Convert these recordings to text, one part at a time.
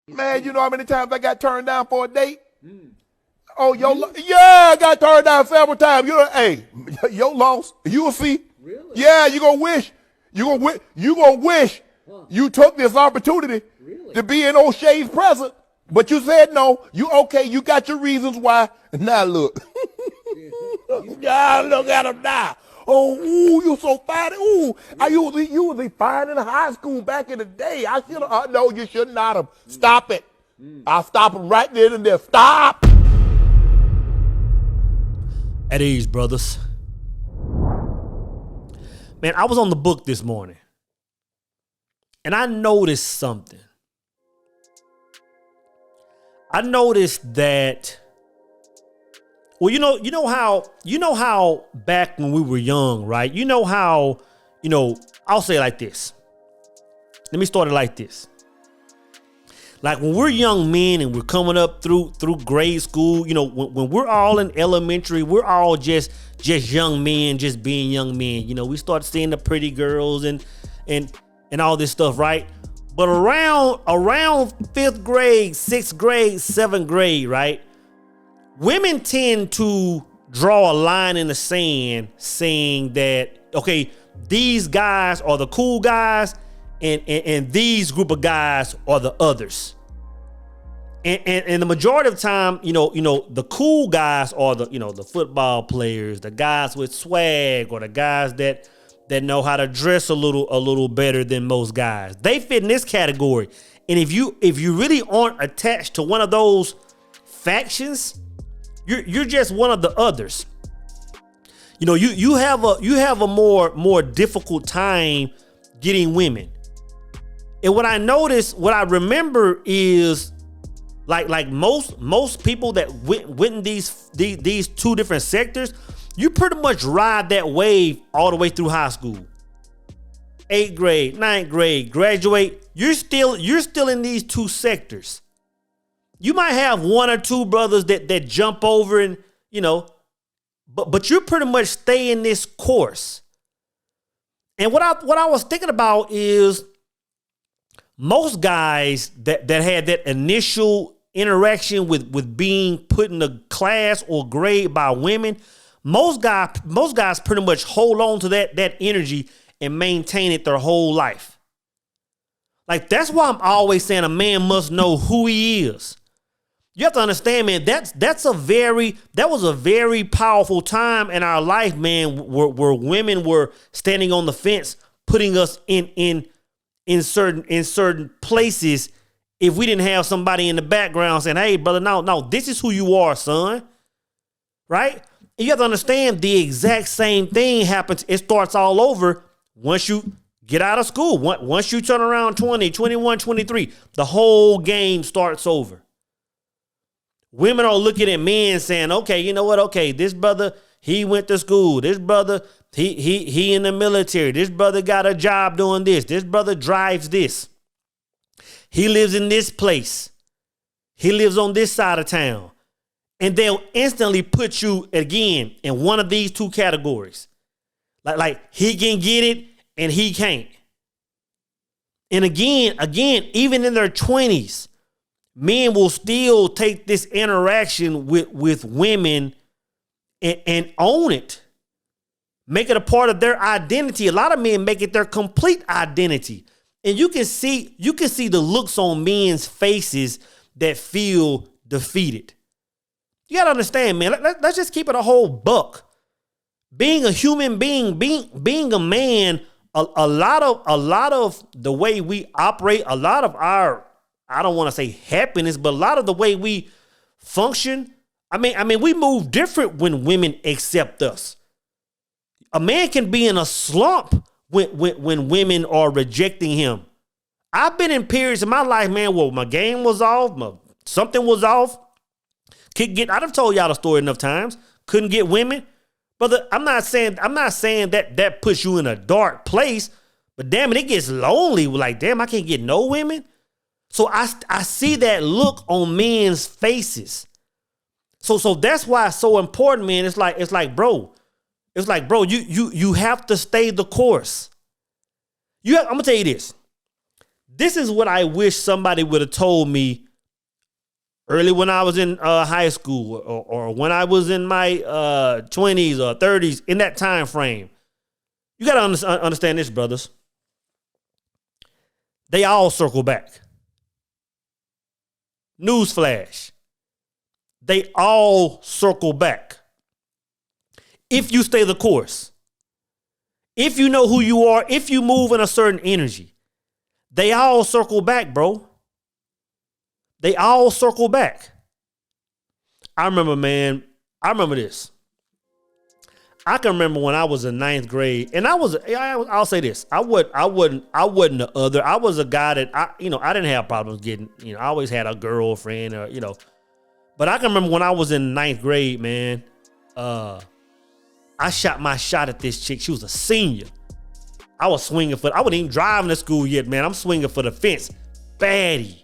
Man, you know how many times I got turned down for a date? Oh, yeah, I got turned down several times. Hey, your loss. You will see. Really? Yeah, you gonna wish. You gonna wish you took this opportunity to be in O'Shea's presence, but you said no. You got your reasons why. Now look. God, look at him now. Oh, ooh, you so fine. Ooh, you was fine in high school back in the day. I should have. No, you should not have. Stop it. I'll stop him right there and there. Stop. At ease, brothers. Man, I was on the book this morning, and I noticed something. I noticed that. Well, you know how back when we were young, right? You know how, I'll say it like this. Let me start it like this. Like when we're young men and we're coming up through grade school, when we're all in elementary, we're all just young men, just being young men. We start seeing the pretty girls and all this stuff, right? But around 5th grade, 6th grade, 7th grade, right? Women tend to draw a line in the sand saying that, okay, these guys are the cool guys and these group of guys are the others. And the majority of the time, the cool guys are the football players, the guys with swag, or the guys that know how to dress a little better than most guys. They fit in this category. And if you really aren't attached to one of those factions, you're just one of the others. You have a more difficult time getting women. And what I remember is like most people that went in these two different sectors, you pretty much ride that wave all the way through high school. 8th grade, 9th grade, graduate, you're still in these two sectors. You might have one or two brothers that jump over and, but you pretty much stay in this course. And what I was thinking about is most guys that had that initial interaction with being put in a class or grade by women, most guys pretty much hold on to that energy and maintain it their whole life. Like, that's why I'm always saying a man must know who he is. You have to understand, man, that was a very powerful time in our life, man, where women were standing on the fence, putting us in certain places if we didn't have somebody in the background saying, hey, brother, no, this is who you are, son. Right? And you have to understand the exact same thing happens. It starts all over once you get out of school. Once you turn around 20, 21, 23, the whole game starts over. Women are looking at men saying, okay, you know what? Okay, this brother, he went to school. This brother, he in the military. This brother got a job doing this. This brother drives this. He lives in this place. He lives on this side of town. And they'll instantly put you again in one of these two categories. Like he can get it and he can't. And again, even in their 20s, men will still take this interaction with women and own it. Make it a part of their identity. A lot of men make it their complete identity. And you can see the looks on men's faces that feel defeated. You gotta understand, man. Let's just keep it a whole buck. Being a human being, being a man, a lot of the way we operate, a lot of our, I don't want to say happiness, but a lot of the way we function, I mean, we move different when women accept us. A man can be in a slump when women are rejecting him. I've been in periods in my life, man, where my game was off, something was off. I've told y'all the story enough times. Couldn't get women. Brother, I'm not saying that puts you in a dark place, but damn it gets lonely. Like, damn, I can't get no women. So I see that look on men's faces. So that's why it's so important, man. It's like, bro, you have to stay the course. I'm gonna tell you this. This is what I wish somebody would have told me early when I was in high school or when I was in my 20s or 30s, in that time frame. You got to understand this, brothers. They all circle back. Newsflash. They all circle back. If you stay the course. If you know who you are, if you move in a certain energy, they all circle back, bro. They all circle back. I remember this. I can remember when I was in ninth grade, and I'll say this. I wasn't the other. I was a guy that I didn't have problems getting, I always had a girlfriend but I can remember when I was in ninth grade, man, I shot my shot at this chick. She was a senior. I was swinging I wasn't even driving to school yet, man. I'm swinging for the fence. Baddie,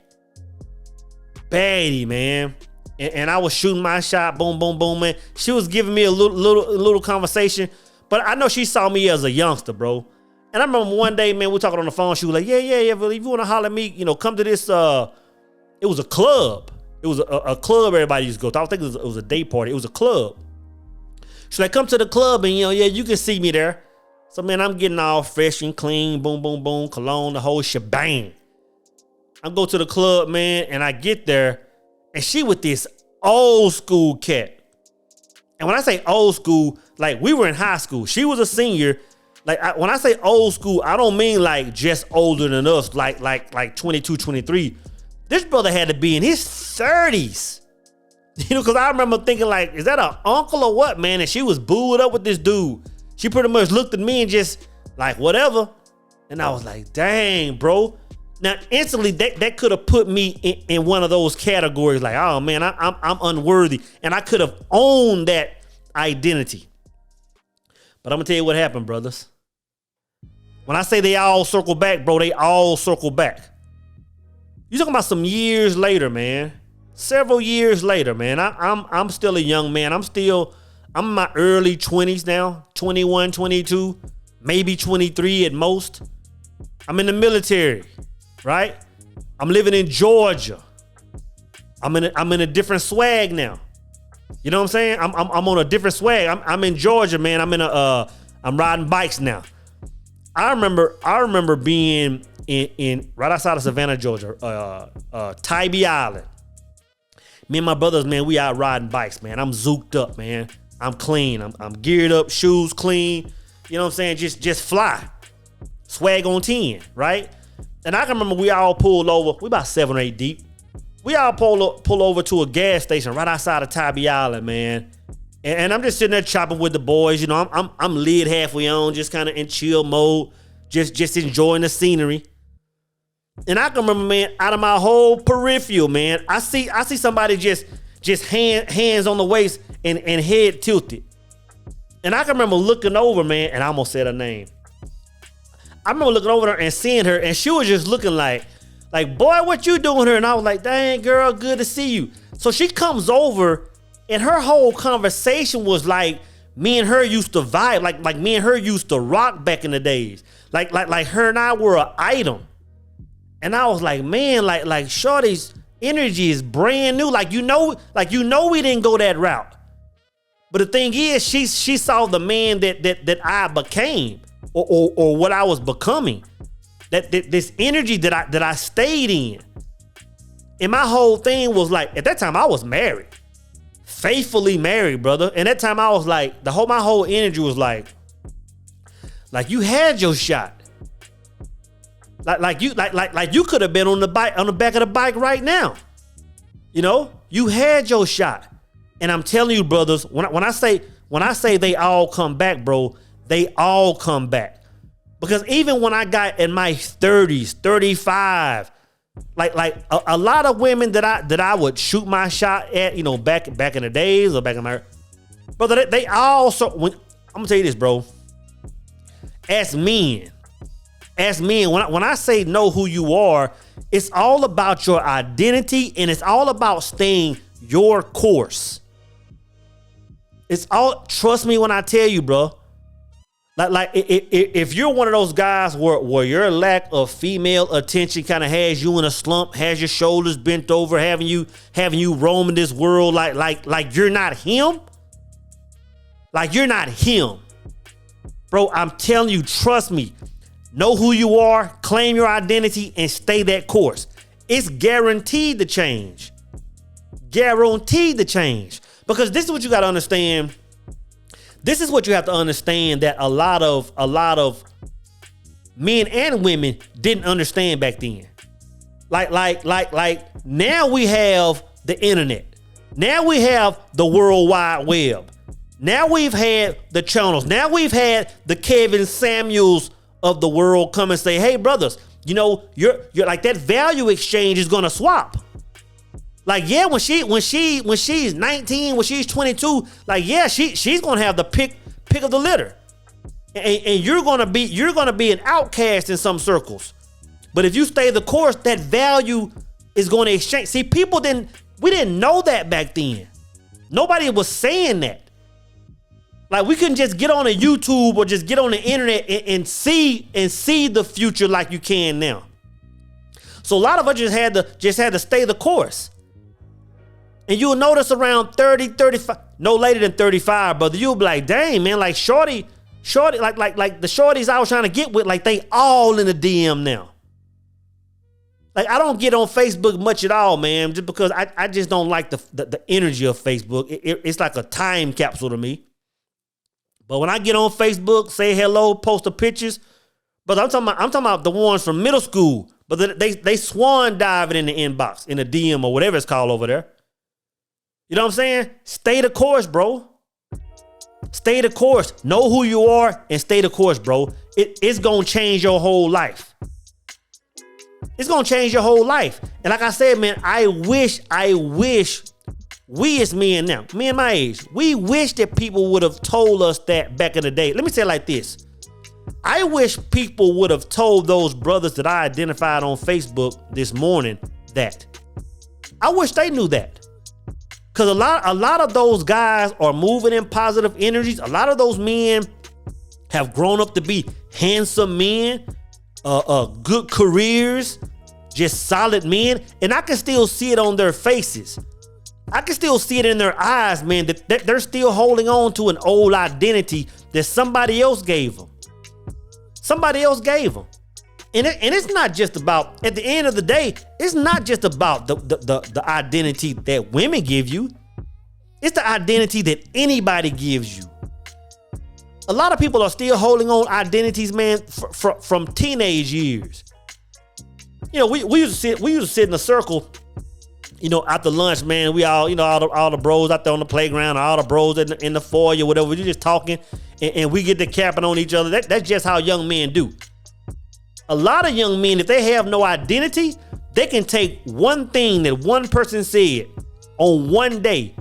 man. And I was shooting my shot. Boom, boom, boom, man. She was giving me a little conversation. But I know she saw me as a youngster, bro. And I remember one day, man, we were talking on the phone. She was like, yeah, but if you want to holler at me, come to this, it was a club. It was a club everybody used to go to. I was thinking it was a day party. It was a club. She's like, come to the club and, you can see me there. So, man, I'm getting all fresh and clean. Boom, boom, boom. Cologne, the whole shebang. I go to the club, man, and I get there. And she with this old school cat. And when I say old school, like we were in high school. She was a senior. Like when I say old school, I don't mean like just older than us, like 22, 23. This brother had to be in his 30s. Because I remember thinking like, is that an uncle or what, man? And she was booed up with this dude. She pretty much looked at me and just like, whatever. And I was like, dang, bro. Now, instantly, that could have put me in one of those categories like, oh, man, I'm unworthy. And I could have owned that identity. But I'm going to tell you what happened, brothers. When I say they all circle back, bro, they all circle back. You're talking about some years later, man. Several years later, man. I'm still a young man. I'm in my early 20s now. 21, 22, maybe 23 at most. I'm in the military. Right? I'm living in Georgia. I'm in a different swag now. You know what I'm saying? I'm on a different swag. I'm in Georgia, man. I'm riding bikes now. I remember being in right outside of Savannah, Georgia, Tybee Island. Me and my brothers, man, we out riding bikes, man. I'm zooked up, man. I'm clean. I'm geared up, shoes clean. You know what I'm saying? Just fly. Swag on 10, right? And I can remember we all pulled over. We about 7 or 8 deep. We all pull over to a gas station right outside of Tybee Island, man. And I'm just sitting there chopping with the boys. I'm lid halfway on, just kind of in chill mode, just enjoying the scenery. And I can remember, man, out of my whole peripheral, man, I see somebody just hands on the waist and head tilted. And I can remember looking over, man, and I almost said her name. I remember looking over her and seeing her, and she was just looking like, boy, what you doing here? And I was like, dang, girl, good to see you. So she comes over, and her whole conversation was like me and her used to vibe, like me and her used to rock back in the days. Like her and I were an item. And I was like, man, like Shorty's energy is brand new. Like you know we didn't go that route. But the thing is, she saw the man that I became. Or what I was becoming, that this energy that I stayed in, and my whole thing was like, at that time I was married, faithfully married, brother. And that time I was like, my whole energy was like you had your shot, like you could have been on the back of the bike right now, you had your shot. And I'm telling you, brothers, when I say they all come back, bro. They all come back. Because even when I got in my 30s, 35, like a lot of women that I would shoot my shot at, back in the days or back in my brother, they all I'm gonna tell you this, bro. As men, when I say know who you are, it's all about your identity and it's all about staying your course. Trust me when I tell you, bro. If you're one of those guys where your lack of female attention kind of has you in a slump, has your shoulders bent over, having you roaming this world like you're not him, like you're not him, bro. I'm telling you, trust me. Know who you are, claim your identity, and stay that course. It's guaranteed to change. Guaranteed to change. Because this is what you got to understand. This is what you have to understand that a lot of men and women didn't understand back then. Like now we have the internet. Now we have the World Wide Web. Now we've had the channels. Now we've had the Kevin Samuels of the world come and say, hey, brothers, you know, you're like that value exchange is going to swap. Like, yeah, when she's 19, when she's 22, like, yeah, she's going to have the pick of the litter. And you're going to be an outcast in some circles. But if you stay the course, that value is going to exchange. See, we didn't know that back then. Nobody was saying that. Like, we couldn't just get on a YouTube or just get on the internet and see the future like you can now. So a lot of us just had to stay the course. And you'll notice around 30, 35, no later than 35, brother, you'll be like, dang, man, like shorty, like the shorties I was trying to get with, like they all in the DM now. Like, I don't get on Facebook much at all, man, just because I just don't like the energy of Facebook. It's like a time capsule to me. But when I get on Facebook, say hello, post the pictures, but I'm talking about the ones from middle school. But they swan diving in the inbox, in the DM or whatever it's called over there. You know what I'm saying? Stay the course, bro. Stay the course. Know who you are and stay the course, bro. It's gonna change your whole life. It's gonna change your whole life. And like I said, man, I wish we as men now, men my age, we wish that people would have told us that back in the day. Let me say it like this. I wish people would have told those brothers that I identified on Facebook this morning that. I wish they knew that. Because a lot of those guys are moving in positive energies. A lot of those men have grown up to be handsome men, good careers, just solid men. And I can still see it on their faces. I can still see it in their eyes, man, that they're still holding on to an old identity that somebody else gave them. Somebody else gave them. And it's not just about, at the end of the day, it's not just about the identity that women give you. It's the identity that anybody gives you. A lot of people are still holding on identities, man, from teenage years. You know, we used to sit in a circle, you know, after lunch, man. We all, you know, all the bros out there on the playground, all the bros in the foyer, whatever. We're just talking, and we get to capping on each other. That's just how young men do. A lot of young men, if they have no identity, they can take one thing that one person said on one day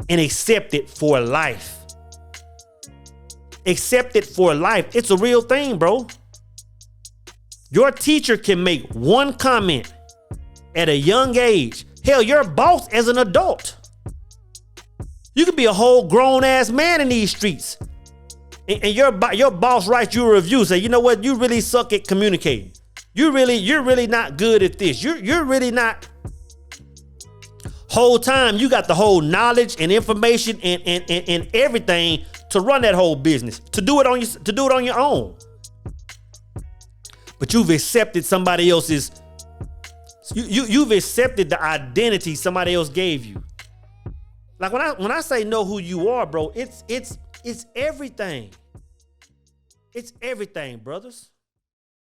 and accept it for life. Accept it for life. It's a real thing, bro. Your teacher can make one comment at a young age. Hell, your boss as an adult. You could be a whole grown ass man in these streets. And your boss writes you a review, say, you know what, you really suck at communicating. You're really not good at this. You're really not. Whole time you got the whole knowledge and information and everything to run that whole business, to do it on your own. But you've accepted somebody else's. You've accepted the identity somebody else gave you. Like when I say know who you are, bro, it's everything. It's everything, brothers.